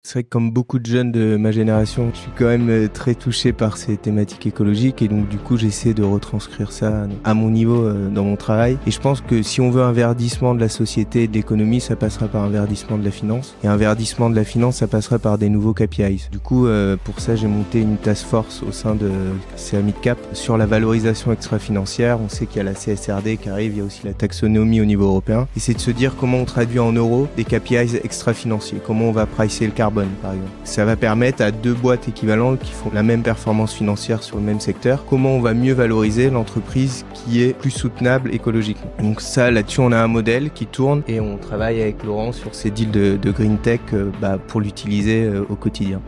C'est vrai que comme beaucoup de jeunes de ma génération, je suis quand même très touché par ces thématiques écologiques et donc du coup j'essaie de retranscrire ça à mon niveau dans mon travail. Et je pense que si on veut un verdissement de la société et de l'économie, ça passera par un verdissement de la finance. Et un verdissement de la finance, ça passera par des nouveaux KPIs. Du coup, pour ça, j'ai monté une task force au sein de CA Midcap sur la valorisation extra-financière. On sait qu'il y a la CSRD qui arrive, il y a aussi la taxonomie au niveau européen. Et c'est de se dire comment on traduit en euros des KPIs extra-financiers, comment on va pricer le carbone par exemple. Ça va permettre à deux boîtes équivalentes qui font la même performance financière sur le même secteur, comment on va mieux valoriser l'entreprise qui est plus soutenable écologiquement. Donc ça, là-dessus, on a un modèle qui tourne et on travaille avec Laurent sur ces deals de Green Tech pour l'utiliser au quotidien.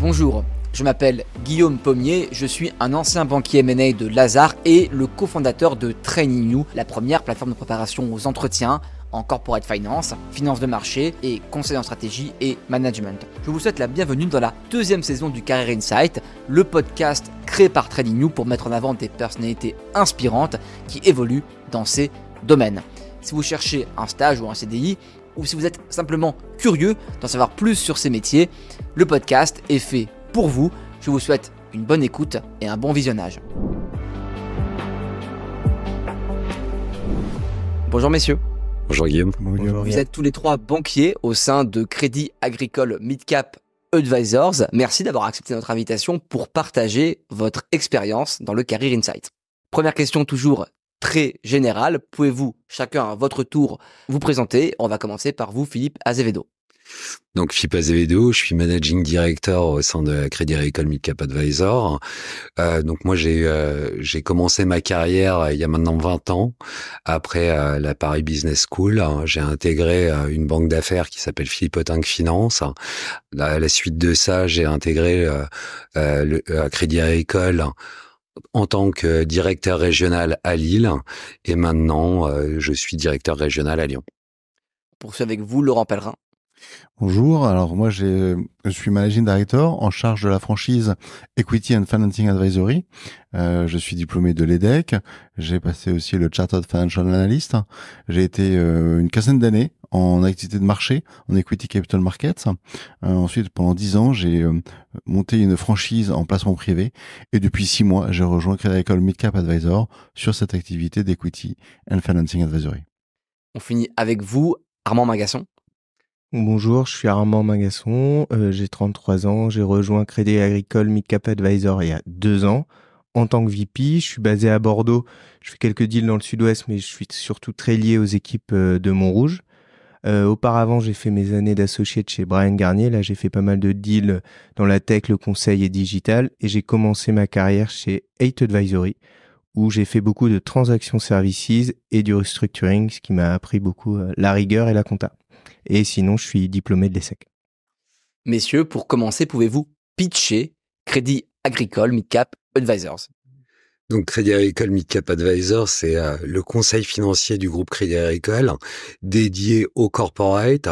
Bonjour, je m'appelle Guillaume Pommier, je suis un ancien banquier M&A de Lazare et le cofondateur de Training You, la première plateforme de préparation aux entretiens en corporate finance, finance de marché et conseil en stratégie et management. Je vous souhaite la bienvenue dans la deuxième saison du Career Insight, le podcast créé par Training You pour mettre en avant des personnalités inspirantes qui évoluent dans ces domaines. Si vous cherchez un stage ou un CDI, ou si vous êtes simplement curieux d'en savoir plus sur ces métiers, le podcast est fait pour vous. Je vous souhaite une bonne écoute et un bon visionnage. Bonjour messieurs. Bonjour Guillaume. Bonjour. Vous êtes tous les trois banquiers au sein de Crédit Agricole Midcap Advisors. Merci d'avoir accepté notre invitation pour partager votre expérience dans le Career Insight. Première question toujours très générale. Pouvez-vous chacun à votre tour vous présenter? On va commencer par vous, Philippe Azevedo. Donc Philippe Azevedo, je suis managing director au sein de Crédit Agricole Midcap Advisors. Donc moi j'ai commencé ma carrière il y a maintenant 20 ans après la Paris Business School. J'ai intégré une banque d'affaires qui s'appelle Philippe Autinck Finance. À la suite de ça, j'ai intégré le Crédit Agricole en tant que directeur régional à Lille et maintenant je suis directeur régional à Lyon. Poursuivre avec vous, Laurent Pellerin. Bonjour, alors moi je suis Managing Director en charge de la franchise Equity and Financing Advisory. Je suis diplômé de l'EDEC, j'ai passé aussi le Chartered Financial Analyst. J'ai été une quinzaine d'années en activité de marché, en Equity Capital Markets. Ensuite, pendant 10 ans, j'ai monté une franchise en placement privé et depuis 6 mois, j'ai rejoint Crédit Agricole Midcap Advisors sur cette activité d'Equity and Financing Advisory. On finit avec vous, Armand Magasson. Bonjour, je suis Armand Magasson, j'ai 33 ans, j'ai rejoint Crédit Agricole Midcap Advisors il y a 2 ans en tant que VP. Je suis basé à Bordeaux, je fais quelques deals dans le sud-ouest, mais je suis surtout très lié aux équipes de Montrouge. Auparavant, j'ai fait mes années d'associé chez Bryan Garnier. Là, j'ai fait pas mal de deals dans la tech, le conseil et digital. Et j'ai commencé ma carrière chez Eight Advisory, où j'ai fait beaucoup de transactions services et du restructuring, ce qui m'a appris beaucoup la rigueur et la compta. Et sinon, je suis diplômé de l'ESSEC. Messieurs, pour commencer, pouvez-vous pitcher Crédit Agricole Midcap Advisors? Donc Crédit Agricole Midcap Advisors, c'est le conseil financier du groupe Crédit Agricole dédié aux corporates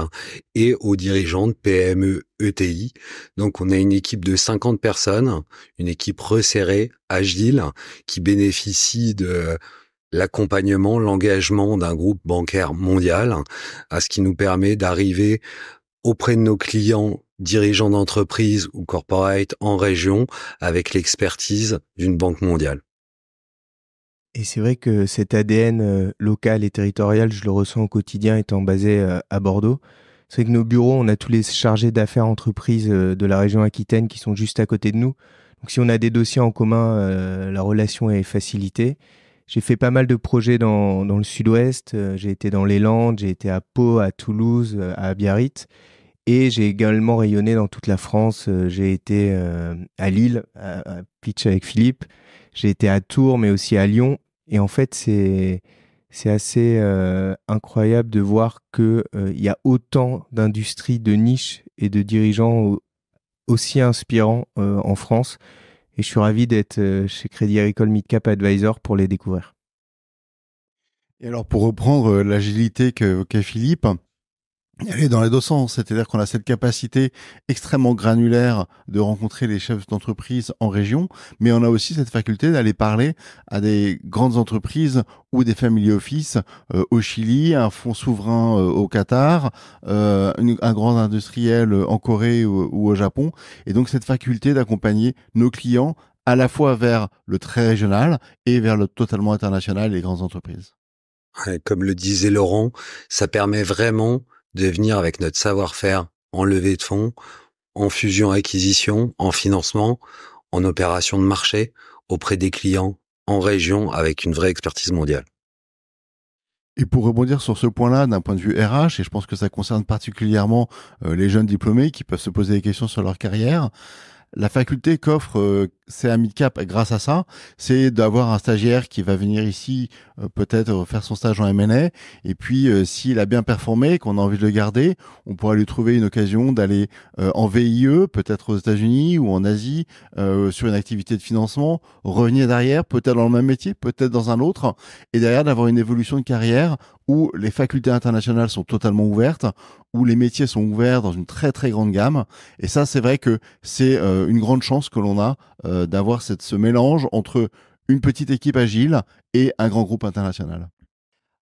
et aux dirigeants de PME ETI. Donc on a une équipe de 50 personnes, une équipe resserrée, agile, qui bénéficie de l'accompagnement, l'engagement d'un groupe bancaire mondial, à ce qui nous permet d'arriver auprès de nos clients, dirigeants d'entreprise ou corporate en région, avec l'expertise d'une banque mondiale. Et c'est vrai que cet ADN local et territorial, je le ressens au quotidien étant basé à Bordeaux. C'est vrai que nos bureaux, on a tous les chargés d'affaires entreprises de la région Aquitaine qui sont juste à côté de nous. Donc si on a des dossiers en commun, la relation est facilitée. J'ai fait pas mal de projets dans le sud-ouest. J'ai été dans les Landes, j'ai été à Pau, à Toulouse, à Biarritz. Et j'ai également rayonné dans toute la France. J'ai été à Lille, à pitch avec Philippe. J'ai été à Tours, mais aussi à Lyon. Et en fait, c'est assez incroyable de voir qu'il y a autant d'industries, de niches et de dirigeants aussi inspirants en France. Et je suis ravi d'être chez Crédit Agricole Midcap Advisors pour les découvrir. Et alors pour reprendre l'agilité qu'a Philippe, Elle est dans les deux sens, c'est-à-dire qu'on a cette capacité extrêmement granulaire de rencontrer les chefs d'entreprise en région, mais on a aussi cette faculté d'aller parler à des grandes entreprises ou des family office au Chili, un fonds souverain au Qatar, un grand industriel en Corée ou au Japon. Et donc cette faculté d'accompagner nos clients à la fois vers le très régional et vers le totalement international et les grandes entreprises. Ouais, comme le disait Laurent, ça permet vraiment de venir avec notre savoir-faire en levée de fonds, en fusion-acquisition, en financement, en opération de marché, auprès des clients, en région, avec une vraie expertise mondiale. Et pour rebondir sur ce point-là, d'un point de vue RH, et je pense que ça concerne particulièrement les jeunes diplômés qui peuvent se poser des questions sur leur carrière, la faculté qu'offre CA Midcap grâce à ça, c'est d'avoir un stagiaire qui va venir ici peut-être faire son stage en M&A, et puis s'il a bien performé, qu'on a envie de le garder, on pourra lui trouver une occasion d'aller en VIE, peut-être aux États-Unis ou en Asie, sur une activité de financement, revenir derrière, peut-être dans le même métier, peut-être dans un autre, et derrière d'avoir une évolution de carrière où les facultés internationales sont totalement ouvertes, où les métiers sont ouverts dans une très très grande gamme. Et ça, c'est vrai que c'est une grande chance que l'on a d'avoir ce mélange entre une petite équipe agile et un grand groupe international.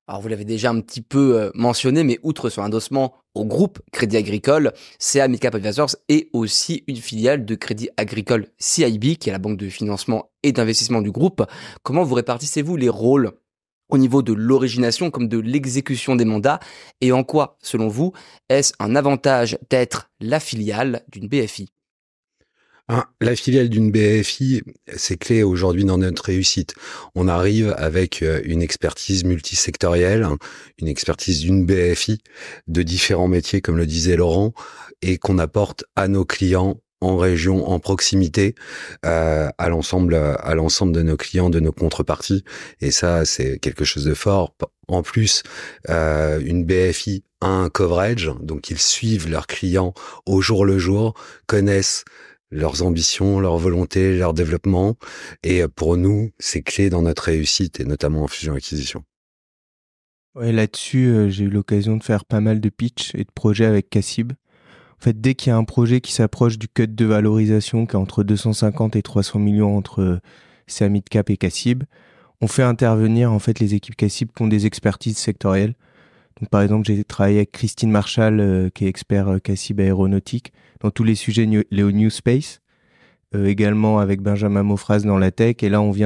Alors vous l'avez déjà un petit peu mentionné, mais outre son endossement au groupe Crédit Agricole, CA Midcap Advisors est aussi une filiale de Crédit Agricole CIB, qui est la banque de financement et d'investissement du groupe. Comment vous répartissez-vous les rôles au niveau de l'origination comme de l'exécution des mandats, et en quoi, selon vous, est-ce un avantage d'être la filiale d'une BFI ? La filiale d'une BFI, c'est clé aujourd'hui dans notre réussite. On arrive avec une expertise multisectorielle, une expertise d'une BFI, de différents métiers, comme le disait Laurent, et qu'on apporte à nos clients en région, en proximité, à l'ensemble de nos clients, de nos contreparties. Et ça, c'est quelque chose de fort. En plus, une BFI a un coverage, donc ils suivent leurs clients au jour le jour, connaissent leurs ambitions, leurs volontés, leur développement. Et pour nous, c'est clé dans notre réussite, et notamment en fusion-acquisition. Ouais, là-dessus, j'ai eu l'occasion de faire pas mal de pitch et de projets avec Cassib. En fait, dès qu'il y a un projet qui s'approche du cut de valorisation, qui est entre 250 et 300 millions entre CA Midcap et Cassib, on fait intervenir en fait les équipes Cassib qui ont des expertises sectorielles. Donc, par exemple, j'ai travaillé avec Christine Marchal, qui est expert Cassib aéronautique, dans tous les sujets New Space, également avec Benjamin Maufras dans la tech. Et là, on est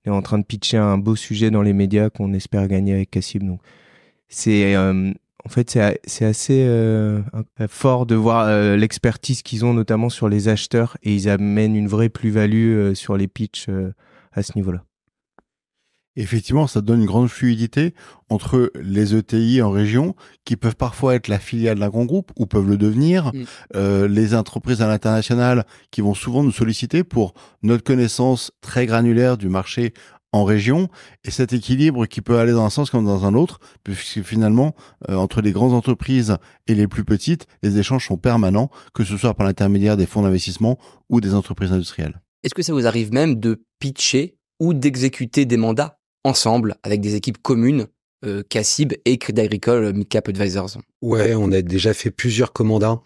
en train de pitcher un beau sujet dans les médias qu'on espère gagner avec Cassib. Donc, en fait, c'est assez fort de voir l'expertise qu'ils ont, notamment sur les acheteurs, et ils amènent une vraie plus-value sur les pitchs à ce niveau-là. Effectivement, ça donne une grande fluidité entre les ETI en région, qui peuvent parfois être la filiale d'un grand groupe ou peuvent le devenir, les entreprises à l'international qui vont souvent nous solliciter pour notre connaissance très granulaire du marché en région, et cet équilibre qui peut aller dans un sens comme dans un autre, puisque finalement, entre les grandes entreprises et les plus petites, les échanges sont permanents, que ce soit par l'intermédiaire des fonds d'investissement ou des entreprises industrielles. Est-ce que ça vous arrive même de pitcher ou d'exécuter des mandats ensemble avec des équipes communes, Cassib et Crédit Agricole Midcap Advisors? Ouais, on a déjà fait plusieurs commandats.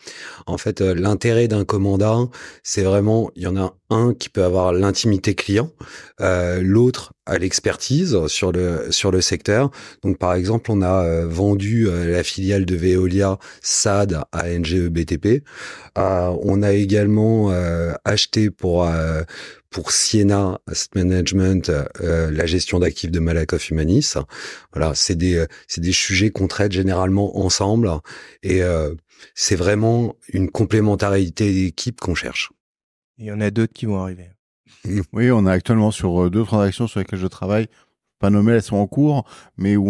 En fait, l'intérêt d'un commandat, c'est vraiment, il y en a un qui peut avoir l'intimité client, l'autre a l'expertise sur le secteur. Donc, par exemple, on a vendu la filiale de Veolia SAD à NGE BTP. On a également acheté pour Siena Asset Management la gestion d'actifs de Malakoff Humanis. Voilà, c'est des sujets qu'on traite généralement ensemble, et c'est vraiment une complémentarité d'équipe qu'on cherche. Il y en a d'autres qui vont arriver. Oui, on a actuellement sur deux transactions sur lesquelles je travaille, pas nommées, elles sont en cours, mais où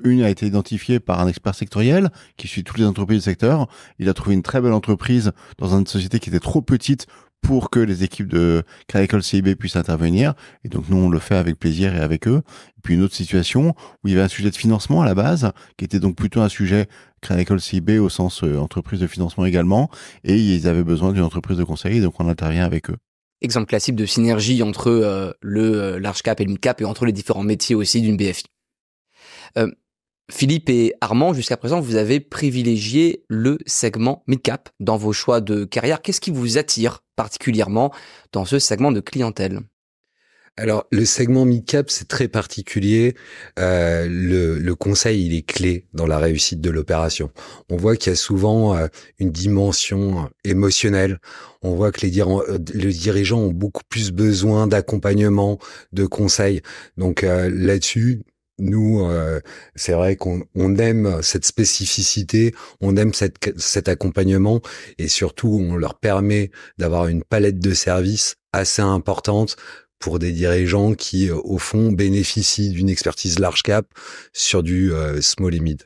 une a été identifiée par un expert sectoriel qui suit toutes les entreprises du secteur. Il a trouvé une très belle entreprise dans une société qui était trop petite pour que les équipes de Crédit Agricole CIB puissent intervenir. Et donc, nous, on le fait avec plaisir et avec eux. Et puis, une autre situation où il y avait un sujet de financement à la base, qui était donc plutôt un sujet Crédit Agricole CIB au sens entreprise de financement également. Et ils avaient besoin d'une entreprise de conseil, donc on intervient avec eux. Exemple classique de synergie entre le large cap et le mid cap, et entre les différents métiers aussi d'une BFI. Philippe et Armand, jusqu'à présent, vous avez privilégié le segment mid-cap dans vos choix de carrière. Qu'est-ce qui vous attire particulièrement dans ce segment de clientèle ? Alors, le segment mid-cap, c'est très particulier. Le conseil, il est clé dans la réussite de l'opération. On voit qu'il y a souvent une dimension émotionnelle. On voit que les dirigeants ont beaucoup plus besoin d'accompagnement, de conseils. Donc là-dessus, nous, c'est vrai qu'on aime cette spécificité, on aime cet accompagnement, et surtout, on leur permet d'avoir une palette de services assez importante pour des dirigeants qui, au fond, bénéficient d'une expertise large cap sur du small et mid.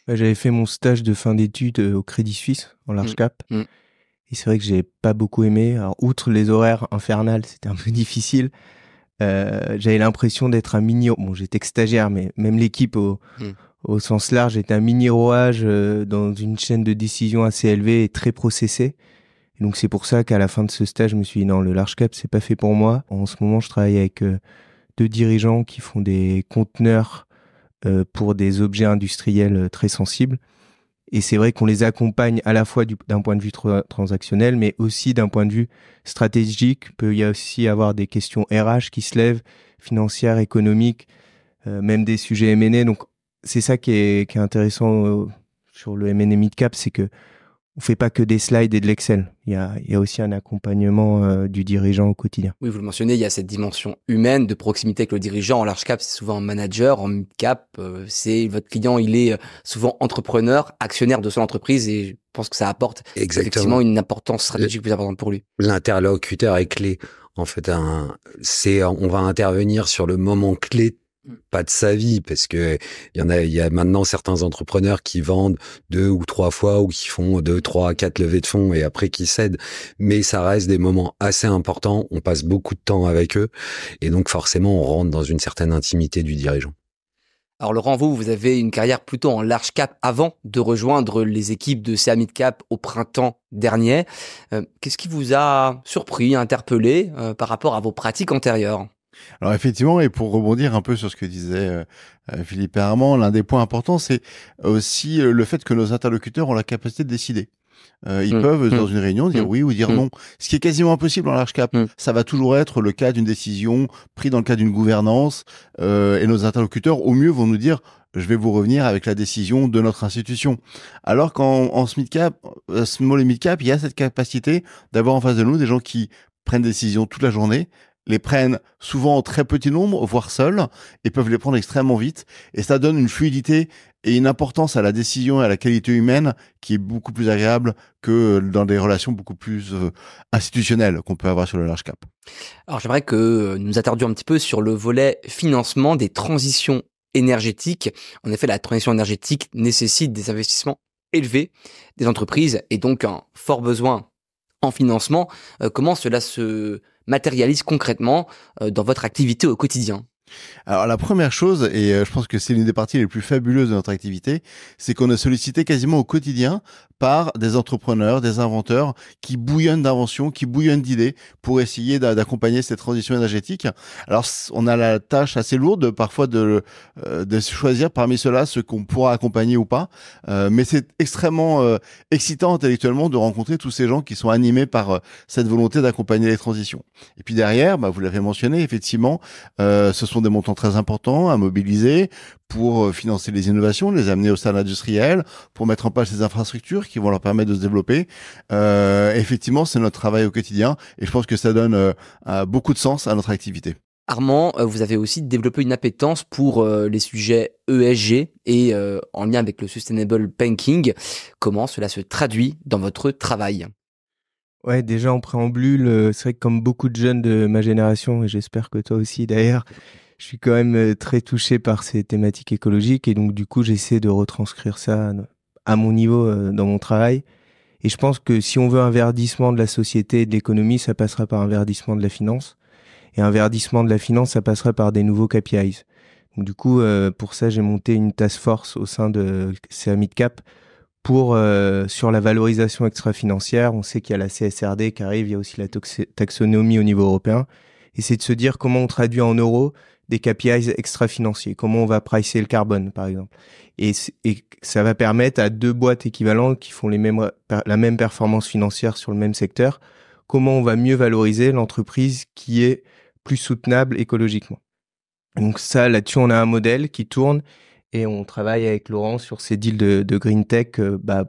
J'avais fait mon stage de fin d'études au Crédit Suisse, en large cap. Et c'est vrai que j'ai pas beaucoup aimé. Alors, outre les horaires infernales, c'était un peu difficile. J'avais l'impression d'être un mini... Bon, j'étais que stagiaire, mais même l'équipe au sens large était un mini-rouage dans une chaîne de décision assez élevée et très processée. Et donc, c'est pour ça qu'à la fin de ce stage, je me suis dit non, le large cap, c'est pas fait pour moi. En ce moment, je travaille avec 2 dirigeants qui font des conteneurs pour des objets industriels très sensibles. Et c'est vrai qu'on les accompagne à la fois d'un point de vue transactionnel, mais aussi d'un point de vue stratégique. Il peut y aussi avoir des questions RH qui se lèvent, financières, économiques, même des sujets M&A. Donc, c'est ça qui est intéressant sur le M&A mid-cap, c'est que on fait pas que des slides et de l'Excel. Il y a aussi un accompagnement du dirigeant au quotidien. Oui, vous le mentionnez, il y a cette dimension humaine de proximité avec le dirigeant. En large cap, c'est souvent un manager. En mid cap, c'est votre client, il est souvent entrepreneur, actionnaire de son entreprise, et je pense que ça apporte effectivement une importance stratégique plus importante pour lui. L'interlocuteur est clé. En fait, on va intervenir sur le moment clé, pas de sa vie, parce que il y a maintenant certains entrepreneurs qui vendent 2 ou 3 fois, ou qui font 2, 3, 4 levées de fonds et après qui cèdent. Mais ça reste des moments assez importants. On passe beaucoup de temps avec eux, et donc forcément, on rentre dans une certaine intimité du dirigeant. Alors Laurent, vous avez une carrière plutôt en large cap avant de rejoindre les équipes de CA Mid Cap au printemps dernier. Qu'est-ce qui vous a surpris, interpellé par rapport à vos pratiques antérieures ? Alors effectivement, et pour rebondir un peu sur ce que disait Philippe et Armand, l'un des points importants, c'est aussi le fait que nos interlocuteurs ont la capacité de décider. Ils peuvent, dans une réunion, dire oui ou dire non. Ce qui est quasiment impossible en large cap. Ça va toujours être le cas d'une décision prise dans le cadre d'une gouvernance. Et nos interlocuteurs, au mieux, vont nous dire je vais vous revenir avec la décision de notre institution. Alors qu'en small et mid cap, il y a cette capacité d'avoir en face de nous des gens qui prennent des décisions toute la journée, les prennent souvent en très petit nombre, voire seuls, et peuvent les prendre extrêmement vite. Et ça donne une fluidité et une importance à la décision et à la qualité humaine qui est beaucoup plus agréable que dans des relations beaucoup plus institutionnelles qu'on peut avoir sur le large cap. Alors j'aimerais que nous attardions un petit peu sur le volet financement des transitions énergétiques. En effet, la transition énergétique nécessite des investissements élevés des entreprises et donc un fort besoin en financement. Comment cela se matérialise concrètement dans votre activité au quotidien ? Alors la première chose, et je pense que c'est l'une des parties les plus fabuleuses de notre activité, c'est qu'on est sollicité quasiment au quotidien par des entrepreneurs, des inventeurs qui bouillonnent d'inventions, qui bouillonnent d'idées pour essayer d'accompagner cette transition énergétique. Alors on a la tâche assez lourde parfois de choisir parmi ceux-là ceux qu'on pourra accompagner ou pas, mais c'est extrêmement excitant intellectuellement de rencontrer tous ces gens qui sont animés par cette volonté d'accompagner les transitions. Et puis derrière, vous l'avez mentionné, effectivement, ce sont des montants très importants à mobiliser pour financer les innovations, les amener au stade industriel, pour mettre en place les infrastructures qui vont leur permettre de se développer. Effectivement, c'est notre travail au quotidien et je pense que ça donne beaucoup de sens à notre activité. Armand, vous avez aussi développé une appétence pour les sujets ESG et en lien avec le Sustainable Banking. Comment cela se traduit dans votre travail ? Ouais, déjà en préambule, c'est vrai que comme beaucoup de jeunes de ma génération, et j'espère que toi aussi d'ailleurs, je suis quand même très touché par ces thématiques écologiques et donc du coup j'essaie de retranscrire ça à mon niveau dans mon travail. Et je pense que si on veut un verdissement de la société et de l'économie, ça passera par un verdissement de la finance. Et un verdissement de la finance, ça passera par des nouveaux KPIs. Donc du coup, pour ça, j'ai monté une task force au sein de CA Mid Cap pour sur la valorisation extra-financière. On sait qu'il y a la CSRD qui arrive, il y a aussi la taxonomie au niveau européen. Et c'est de se dire comment on traduit en euros des KPIs extra-financiers. Comment on va pricer le carbone, par exemple. Et ça va permettre à deux boîtes équivalentes qui font la même performance financière sur le même secteur, comment on va mieux valoriser l'entreprise qui est plus soutenable écologiquement. Donc ça, là-dessus, on a un modèle qui tourne et on travaille avec Laurent sur ces deals de Green Tech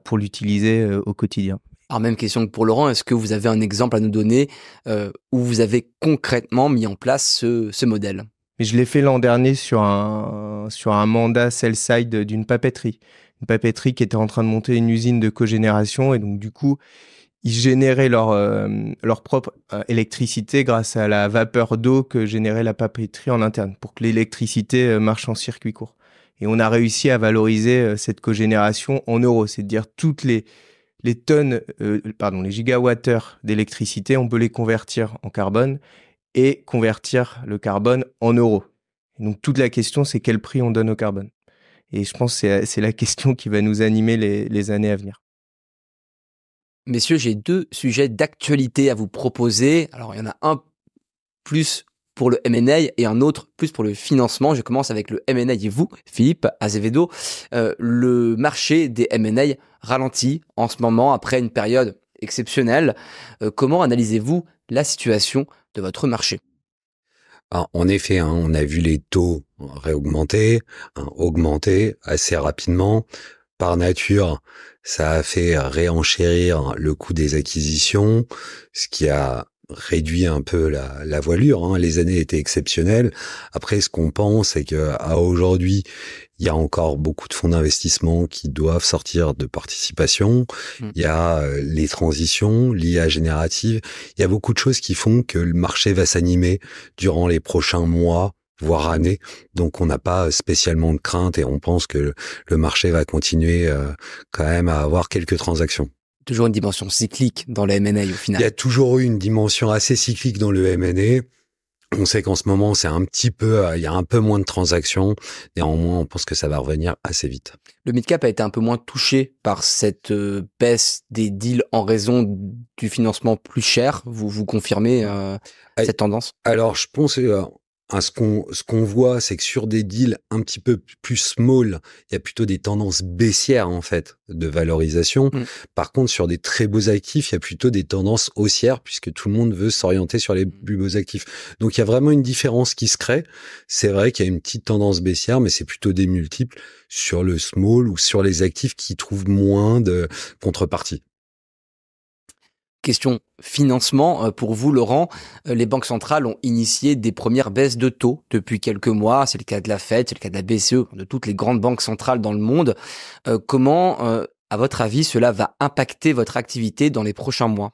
pour l'utiliser au quotidien. Alors même question que pour Laurent, est-ce que vous avez un exemple à nous donner où vous avez concrètement mis en place ce modèle? Mais je l'ai fait l'an dernier sur un mandat sell-side d'une papeterie. Une papeterie qui était en train de monter une usine de cogénération et donc du coup, ils généraient leur propre électricité grâce à la vapeur d'eau que générait la papeterie en interne pour que l'électricité marche en circuit court. Et on a réussi à valoriser cette cogénération en euros, c'est-à-dire toutes les gigawattheures d'électricité, on peut les convertir en carbone et convertir le carbone en euros. Et donc toute la question, c'est quel prix on donne au carbone. Et je pense que c'est la question qui va nous animer les années à venir. Messieurs, j'ai 2 sujets d'actualité à vous proposer. Alors, il y en a un plus pour le M&A et un autre plus pour le financement. Je commence avec le M&A et vous, Philippe Azevedo. Le marché des M&A ralentit en ce moment après une période exceptionnelle. Comment analysez-vous la situation de votre marché? Alors, en effet, on a vu les taux réaugmenter, augmenter assez rapidement. Par nature, ça a fait réenchérir le coût des acquisitions, ce qui a réduit un peu la voilure. Les années étaient exceptionnelles. Après, ce qu'on pense, c'est qu'à aujourd'hui, il y a encore beaucoup de fonds d'investissement qui doivent sortir de participation. Il y a les transitions, l'IA générative. Il y a beaucoup de choses qui font que le marché va s'animer durant les prochains mois, voire années. Donc, on n'a pas spécialement de crainte et on pense que le marché va continuer quand même à avoir quelques transactions. Toujours une dimension cyclique dans le M&A au final. Il y a toujours eu une dimension assez cyclique dans le M&A. On sait qu'en ce moment, il y a un peu moins de transactions. Néanmoins, on pense que ça va revenir assez vite. Le mid-cap a été un peu moins touché par cette baisse des deals en raison du financement plus cher. Vous confirmez cette tendance? Alors, je pense ce qu'on voit, c'est que sur des deals un petit peu plus small, il y a plutôt des tendances baissières en fait de valorisation. Par contre, sur des très beaux actifs, il y a plutôt des tendances haussières puisque tout le monde veut s'orienter sur les plus beaux actifs. Donc, il y a vraiment une différence qui se crée. C'est vrai qu'il y a une petite tendance baissière, mais c'est plutôt des multiples sur le small ou sur les actifs qui trouvent moins de contrepartie. Question financement. Pour vous, Laurent, les banques centrales ont initié des premières baisses de taux depuis quelques mois. C'est le cas de la Fed, c'est le cas de la BCE, de toutes les grandes banques centrales dans le monde. Comment, à votre avis, cela va impacter votre activité dans les prochains mois?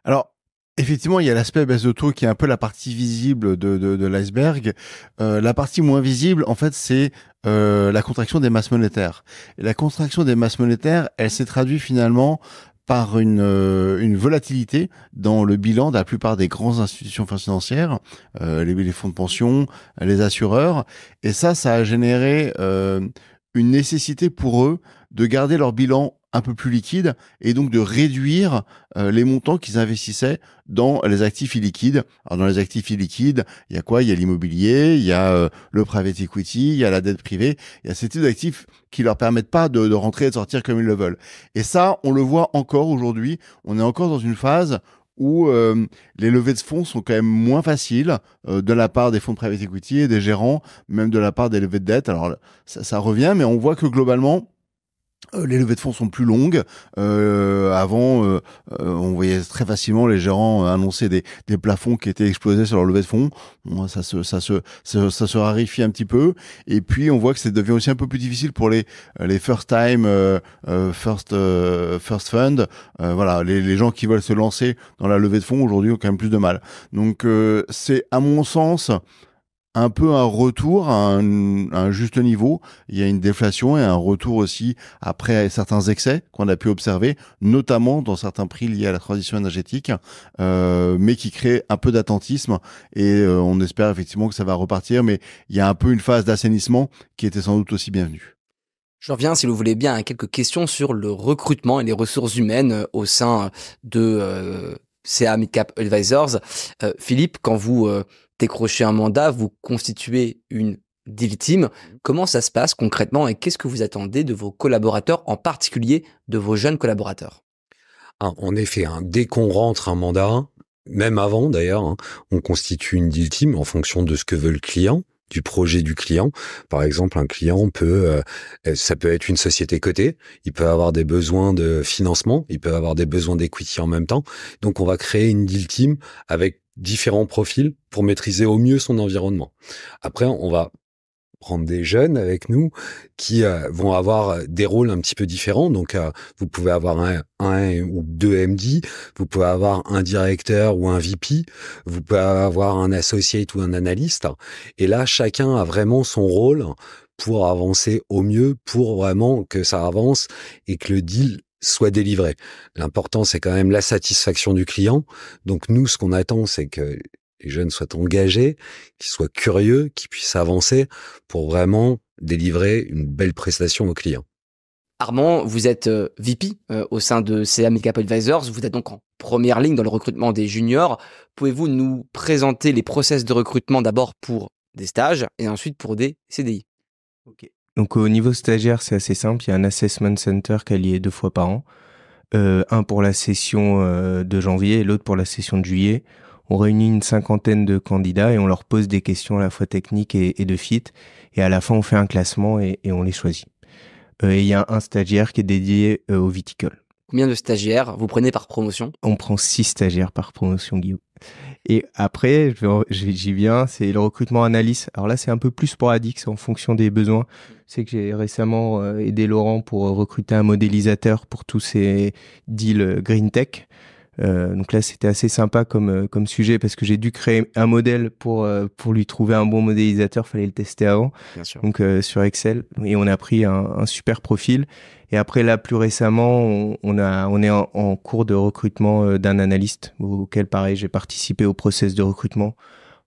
Alors, effectivement, il y a l'aspect baisse de taux qui est un peu la partie visible de l'iceberg. La partie moins visible, en fait, c'est la contraction des masses monétaires. Et la contraction des masses monétaires, elle s'est traduite finalement par une volatilité dans le bilan de la plupart des grandes institutions financières, les fonds de pension, les assureurs. Et ça a généré une nécessité pour eux de garder leur bilan un peu plus liquide et donc de réduire les montants qu'ils investissaient dans les actifs illiquides. Alors dans les actifs illiquides, il y a quoi? Il y a l'immobilier, il y a le private equity, il y a la dette privée, il y a ces types d'actifs qui leur permettent pas de rentrer et de sortir comme ils le veulent. Et ça, on le voit encore aujourd'hui, on est encore dans une phase où les levées de fonds sont quand même moins faciles de la part des fonds de private equity et des gérants, même de la part des levées de dette. Alors ça revient, mais on voit que globalement, les levées de fonds sont plus longues. Avant, on voyait très facilement les gérants annoncer des plafonds qui étaient explosés sur leur levée de fonds. Bon, ça se raréfie un petit peu. Et puis, on voit que ça devient aussi un peu plus difficile pour les first time, first fund. Voilà, les gens qui veulent se lancer dans la levée de fonds aujourd'hui ont quand même plus de mal. Donc, c'est à mon sens un peu un retour à un juste niveau. Il y a une déflation et un retour aussi après certains excès qu'on a pu observer, notamment dans certains prix liés à la transition énergétique, mais qui créent un peu d'attentisme et on espère effectivement que ça va repartir, mais il y a un peu une phase d'assainissement qui était sans doute aussi bienvenue. Je reviens, si vous voulez bien, à quelques questions sur le recrutement et les ressources humaines au sein de CA Midcap Advisors. Philippe, quand vous décrochez un mandat, vous constituez une deal team. Comment ça se passe concrètement et qu'est-ce que vous attendez de vos collaborateurs, en particulier de vos jeunes collaborateurs? En effet, dès qu'on rentre un mandat, même avant d'ailleurs, on constitue une deal team en fonction de ce que veut le client, du projet du client. Par exemple, un client ça peut être une société cotée, il peut avoir des besoins de financement, il peut avoir des besoins d'equity en même temps. Donc, on va créer une deal team avec différents profils pour maîtriser au mieux son environnement. Après, on va prendre des jeunes avec nous qui vont avoir des rôles un petit peu différents. Donc, vous pouvez avoir un ou deux MD, vous pouvez avoir un directeur ou un VP, vous pouvez avoir un associate ou un analyste. Et là, chacun a vraiment son rôle pour avancer au mieux, pour vraiment que ça avance et que le deal soit délivré. L'important, c'est quand même la satisfaction du client. Donc, nous, ce qu'on attend, c'est que les jeunes soient engagés, qu'ils soient curieux, qu'ils puissent avancer pour vraiment délivrer une belle prestation aux clients. Armand, vous êtes VP au sein de CA Midcap Advisors. Vous êtes donc en première ligne dans le recrutement des juniors. Pouvez-vous nous présenter les process de recrutement d'abord pour des stages et ensuite pour des CDI? Ok. Donc au niveau stagiaire, c'est assez simple. Il y a un assessment center qui a lieu 2 fois par an. Un pour la session de janvier et l'autre pour la session de juillet. On réunit une 50aine de candidats et on leur pose des questions à la fois techniques et de fit. Et à la fin, on fait un classement et on les choisit. Et il y a un stagiaire qui est dédié au viticole. Combien de stagiaires vous prenez par promotion? On prend 6 stagiaires par promotion, Guillaume. Et après, j'y viens, c'est le recrutement analyse. Alors là, c'est un peu plus sporadique, c'est en fonction des besoins. C'est que j'ai récemment aidé Laurent pour recruter un modélisateur pour tous ces deals Green Tech. Donc là, c'était assez sympa comme sujet parce que j'ai dû créer un modèle pour lui trouver un bon modélisateur. Fallait le tester avant. Bien sûr. Donc sur Excel, et on a pris un super profil. Et après là, plus récemment, on est en cours de recrutement d'un analyste auquel, pareil, j'ai participé au process de recrutement.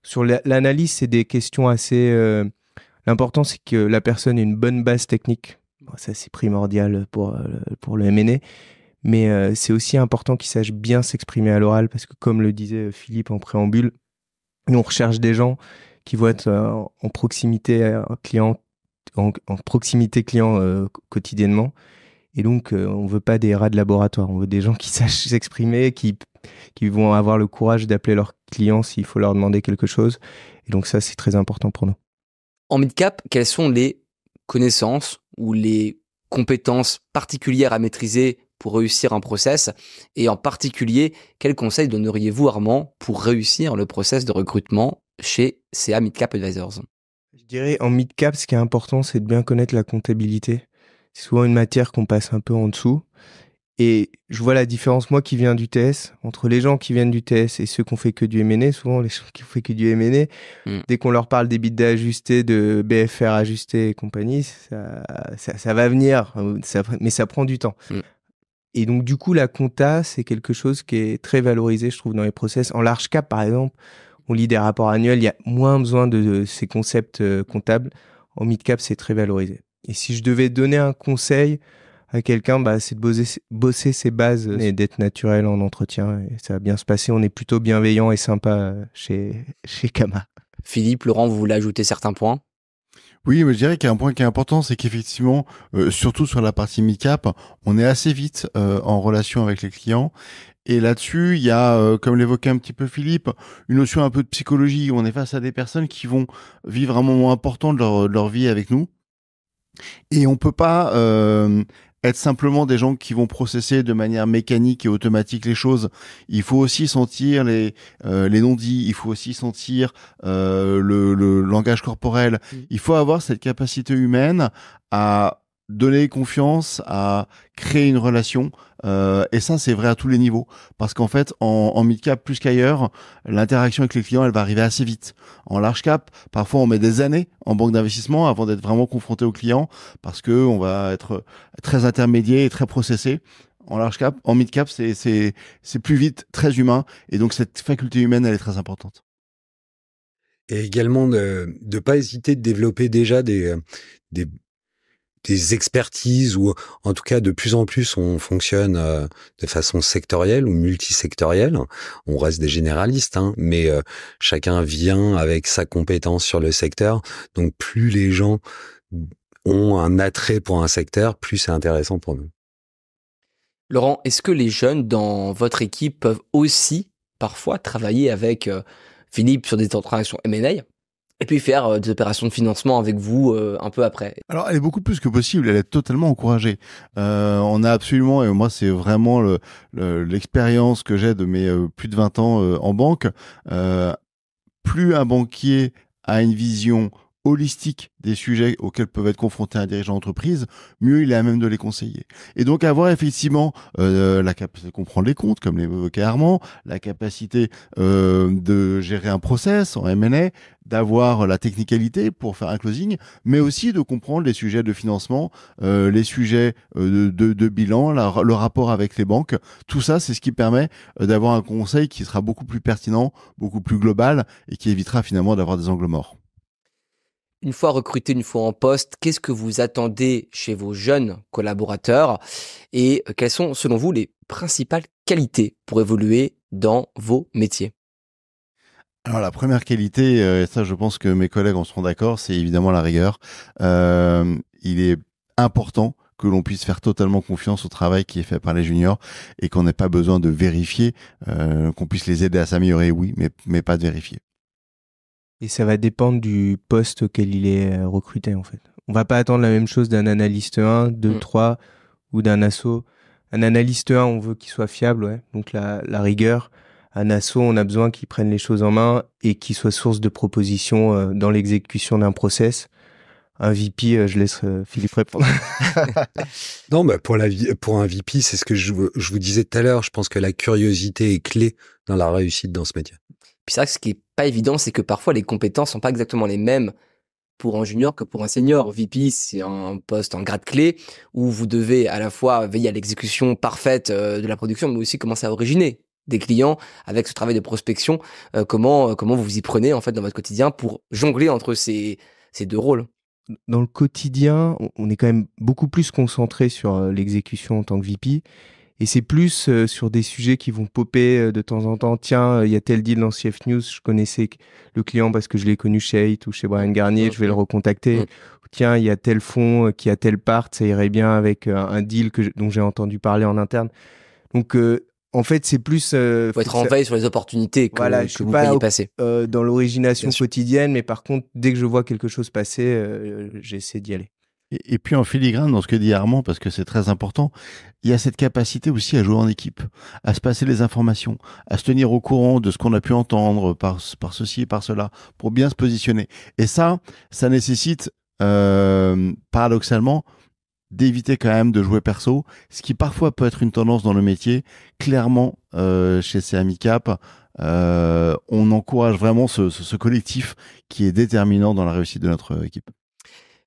Sur l'analyse, c'est des questions assez. L'important, c'est que la personne ait une bonne base technique. Bon, ça, c'est primordial pour le M&A. Mais c'est aussi important qu'il sache bien s'exprimer à l'oral parce que, comme le disait Philippe en préambule, nous, on recherche des gens qui vont être en proximité client, en proximité client quotidiennement. Et donc, on veut pas des rats de laboratoire. On veut des gens qui sachent s'exprimer, qui vont avoir le courage d'appeler leurs clients s'il faut leur demander quelque chose. Et donc ça, c'est très important pour nous. En mid-cap, quelles sont les connaissances ou les compétences particulières à maîtriser pour réussir un process? Et en particulier, quels conseils donneriez-vous, Armand, pour réussir le process de recrutement chez CA Midcap Advisors? Je dirais, en mid-cap, ce qui est important, c'est de bien connaître la comptabilité. C'est souvent une matière qu'on passe un peu en dessous. Et je vois la différence, moi qui viens du TS, entre les gens qui viennent du TS et ceux qui ont fait que du M&A. Souvent, les gens qui ont fait que du M&A, dès qu'on leur parle d'EBITDA ajusté, de BFR ajusté et compagnie, ça va venir, mais ça prend du temps. Et donc, du coup, la compta, c'est quelque chose qui est très valorisé, je trouve, dans les process. En large cap, par exemple, on lit des rapports annuels, il y a moins besoin de ces concepts comptables. En mid cap, c'est très valorisé. Et si je devais donner un conseil à quelqu'un, c'est de bosser ses bases et d'être naturel en entretien. Et ça va bien se passer. On est plutôt bienveillant et sympa chez Kama. Philippe, Laurent, vous voulez ajouter certains points? Oui, mais je dirais qu'il y a un point qui est important, c'est qu'effectivement, surtout sur la partie mid-cap, on est assez vite en relation avec les clients. Et là-dessus, il y a, comme l'évoquait un petit peu Philippe, une notion un peu de psychologie. On est face à des personnes qui vont vivre un moment important de leur vie avec nous. Et on peut pas être simplement des gens qui vont processer de manière mécanique et automatique les choses. Il faut aussi sentir les non-dits, il faut aussi sentir le langage corporel. Il faut avoir cette capacité humaine à donner confiance, à créer une relation. Et ça, c'est vrai à tous les niveaux. Parce qu'en fait, en mid-cap plus qu'ailleurs, l'interaction avec les clients, elle va arriver assez vite. En large cap, parfois, on met des années en banque d'investissement avant d'être vraiment confronté aux clients parce que on va être très intermédiaire et très processé. En large cap, en mid cap, c'est plus vite, très humain. Et donc, cette faculté humaine, elle est très importante. Et également de pas hésiter de développer déjà des des expertises ou en tout cas de plus en plus on fonctionne de façon sectorielle ou multisectorielle. On reste des généralistes, hein, mais chacun vient avec sa compétence sur le secteur. Donc plus les gens ont un attrait pour un secteur, plus c'est intéressant pour nous. Laurent, est-ce que les jeunes dans votre équipe peuvent aussi parfois travailler avec Philippe sur des transactions M&A et puis faire des opérations de financement avec vous un peu après? Alors, elle est beaucoup plus que possible. Elle est totalement encouragée. On a absolument, et moi, c'est vraiment l'expérience que j'ai de mes plus de 20 ans en banque. Plus un banquier a une vision holistique des sujets auxquels peuvent être confrontés un dirigeant d'entreprise, mieux il est à même de les conseiller. Et donc avoir effectivement la capacité de comprendre les comptes, comme l'évoquait Armand, la capacité de gérer un process en M&A, d'avoir la technicalité pour faire un closing, mais aussi de comprendre les sujets de financement, les sujets de bilan, le rapport avec les banques. Tout ça, c'est ce qui permet d'avoir un conseil qui sera beaucoup plus pertinent, beaucoup plus global et qui évitera finalement d'avoir des angles morts. Une fois recruté, une fois en poste, qu'est-ce que vous attendez chez vos jeunes collaborateurs et quelles sont, selon vous, les principales qualités pour évoluer dans vos métiers? Alors la première qualité, et ça je pense que mes collègues en seront d'accord, c'est évidemment la rigueur. Il est important que l'on puisse faire totalement confiance au travail qui est fait par les juniors et qu'on n'ait pas besoin de vérifier, qu'on puisse les aider à s'améliorer, oui, mais pas de vérifier. Et ça va dépendre du poste auquel il est recruté, en fait. On va pas attendre la même chose d'un analyste 1, 2, 3 ou d'un asso. Un analyste 1, on veut qu'il soit fiable, ouais. Donc la rigueur. Un asso, on a besoin qu'il prenne les choses en main et qu'il soit source de propositions dans l'exécution d'un process. Un VP, je laisse Philippe répondre. Non, bah pour un VP, c'est ce que je vous disais tout à l'heure. Je pense que la curiosité est clé dans la réussite dans ce métier. Puis c'est vrai que ce qui est pas évident, c'est que parfois les compétences sont pas exactement les mêmes pour un junior que pour un senior. VP, c'est un poste en grade clé où vous devez à la fois veiller à l'exécution parfaite de la production, mais aussi commencer à originer des clients avec ce travail de prospection. Comment vous vous y prenez en fait dans votre quotidien pour jongler entre ces deux rôles? Dans le quotidien, on est quand même beaucoup plus concentré sur l'exécution en tant que VP. Et c'est plus sur des sujets qui vont popper de temps en temps. Tiens, il y a tel deal dans CF News, je connaissais le client parce que je l'ai connu chez Eight ou chez Brian Garnier, je vais le recontacter. Tiens, il y a tel fonds qui a telle part, ça irait bien avec un deal dont j'ai entendu parler en interne. Donc, en fait, c'est plus... faut être en veille sur les opportunités que vous voyez passer. Dans l'origination quotidienne, mais par contre, dès que je vois quelque chose passer, j'essaie d'y aller. Et puis en filigrane, dans ce que dit Armand, parce que c'est très important, il y a cette capacité aussi à jouer en équipe, à se passer les informations, à se tenir au courant de ce qu'on a pu entendre par ceci et par cela, pour bien se positionner. Et ça nécessite, paradoxalement, d'éviter quand même de jouer perso, ce qui parfois peut être une tendance dans le métier. Clairement, chez CA MidCap, on encourage vraiment ce collectif qui est déterminant dans la réussite de notre équipe.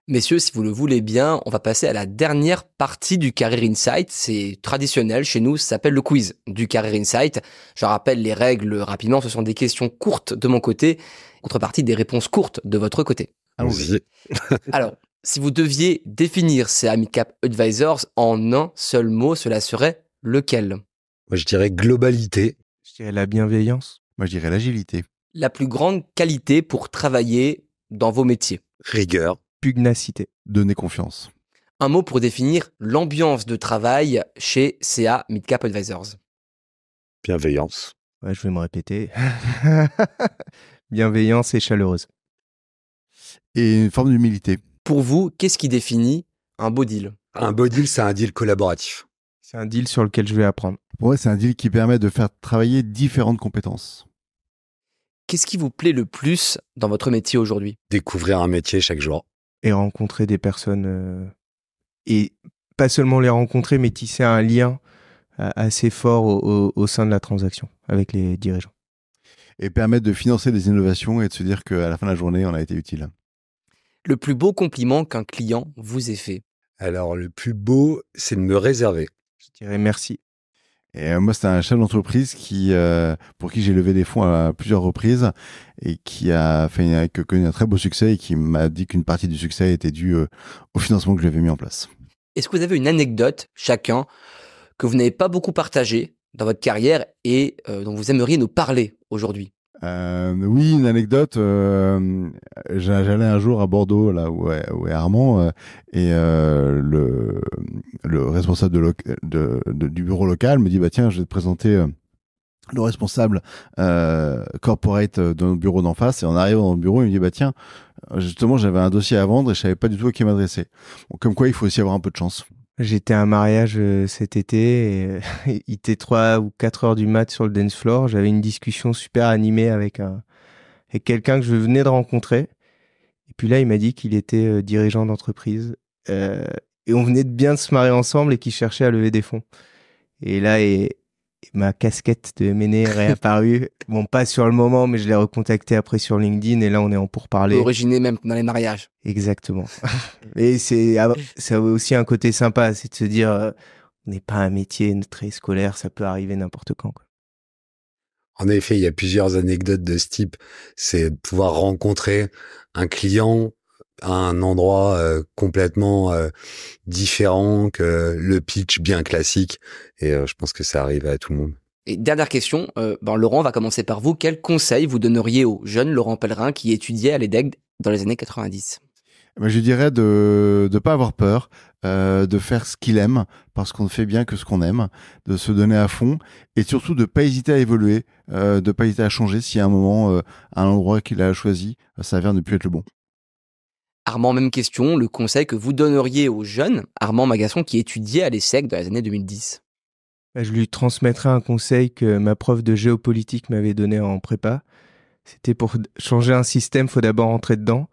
Messieurs, si vous le voulez bien, on va passer à la dernière partie du Career Insight. C'est traditionnel chez nous, ça s'appelle le quiz du Career Insight. Je rappelle les règles rapidement, ce sont des questions courtes de mon côté, contrepartie des réponses courtes de votre côté. Allons-y. Alors, si vous deviez définir CA MidCap Advisors en un seul mot, cela serait lequel? Moi, je dirais globalité. Je dirais la bienveillance. Moi, je dirais l'agilité. La plus grande qualité pour travailler dans vos métiers? Rigueur. Pugnacité. Donner confiance. Un mot pour définir l'ambiance de travail chez CA MidCap Advisors? Bienveillance. Ouais, je vais me répéter. Bienveillance et chaleureuse. Et une forme d'humilité. Pour vous, qu'est-ce qui définit un beau deal? Un beau deal, c'est un deal collaboratif. C'est un deal sur lequel je vais apprendre. Pour moi, c'est un deal qui permet de faire travailler différentes compétences. Qu'est-ce qui vous plaît le plus dans votre métier aujourd'hui? Découvrir un métier chaque jour. Et rencontrer des personnes. Et pas seulement les rencontrer, mais tisser un lien assez fort au sein de la transaction avec les dirigeants. Et permettre de financer des innovations et de se dire qu'à la fin de la journée, on a été utile. Le plus beau compliment qu'un client vous ait fait? Alors, le plus beau, c'est de me réserver. Je dirais merci. Et moi, c'était un chef d'entreprise pour qui j'ai levé des fonds à plusieurs reprises et qui a connu un très beau succès et qui m'a dit qu'une partie du succès était due au financement que j'avais mis en place. Est-ce que vous avez une anecdote, chacun, que vous n'avez pas beaucoup partagée dans votre carrière et dont vous aimeriez nous parler aujourd'hui? Oui, une anecdote. J'allais un jour à Bordeaux, là où est Armand, et le responsable du bureau local me dit tiens, je vais te présenter le responsable corporate de notre bureau d'en face. Et en arrivant dans le bureau, il me dit tiens, justement, j'avais un dossier à vendre et je savais pas du tout à qui m'adresser. Bon, comme quoi, il faut aussi avoir un peu de chance. J'étais à un mariage cet été et il était 3 ou 4 heures du mat sur le dance floor. J'avais une discussion super animée avec quelqu'un que je venais de rencontrer. Et puis là, il m'a dit qu'il était dirigeant d'entreprise. Et on venait de bien se marier ensemble et qu'il cherchait à lever des fonds. Et là, ma casquette de M&A est réapparue. Bon, pas sur le moment, mais je l'ai recontacté après sur LinkedIn et là, on est en pourparlers. Originer même dans les mariages. Exactement. Et ça a aussi un côté sympa, c'est de se dire, on n'est pas un métier très scolaire, ça peut arriver n'importe quand, quoi. En effet, il y a plusieurs anecdotes de ce type. C'est pouvoir rencontrer un client à un endroit complètement différent que le pitch bien classique. Et je pense que ça arrive à tout le monde. Et dernière question, Laurent, on va commencer par vous. Quel conseil vous donneriez au jeune Laurent Pellerin qui étudiait à l'EDEC dans les années 90? Je dirais de pas avoir peur, de faire ce qu'il aime, parce qu'on ne fait bien que ce qu'on aime, de se donner à fond, et surtout de pas hésiter à évoluer, de pas hésiter à changer si à un moment, un endroit qu'il a choisi s'avère ne plus être le bon. Armand, même question, le conseil que vous donneriez au jeune Armand Magasson qui étudiait à l'ESSEC dans les années 2010? Je lui transmettrai un conseil que ma prof de géopolitique m'avait donné en prépa. C'était pour changer un système, faut d'abord entrer dedans.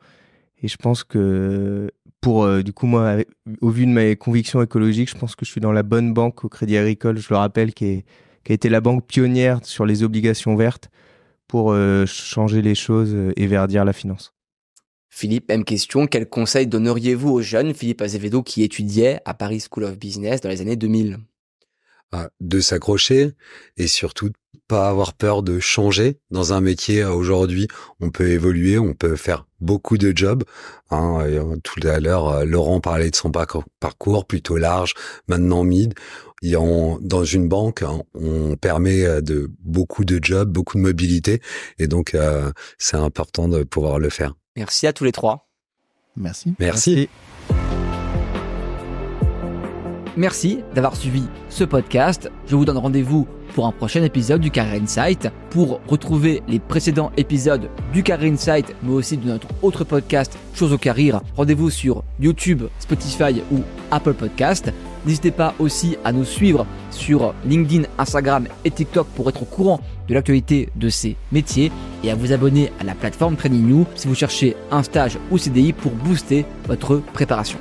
Et je pense que du coup, moi, au vu de mes convictions écologiques, je pense que je suis dans la bonne banque au Crédit Agricole, je le rappelle, qui a été la banque pionnière sur les obligations vertes pour changer les choses et verdir la finance. Philippe, même question, quel conseil donneriez-vous au jeune Philippe Azevedo qui étudiait à Paris School of Business dans les années 2000? De s'accrocher et surtout de pas avoir peur de changer dans un métier. Aujourd'hui, on peut évoluer, on peut faire beaucoup de jobs. Tout à l'heure, Laurent parlait de son parcours plutôt large, maintenant mid. Dans une banque, on permet de beaucoup de jobs, beaucoup de mobilité, et donc c'est important de pouvoir le faire. Merci à tous les trois. Merci. Merci. Merci d'avoir suivi ce podcast. Je vous donne rendez-vous pour un prochain épisode du Career Insight. Pour retrouver les précédents épisodes du Career Insight, mais aussi de notre autre podcast, Chose au Career, rendez-vous sur YouTube, Spotify ou Apple Podcast. N'hésitez pas aussi à nous suivre sur LinkedIn, Instagram et TikTok pour être au courant de l'actualité de ces métiers et à vous abonner à la plateforme Training You si vous cherchez un stage ou CDI pour booster votre préparation.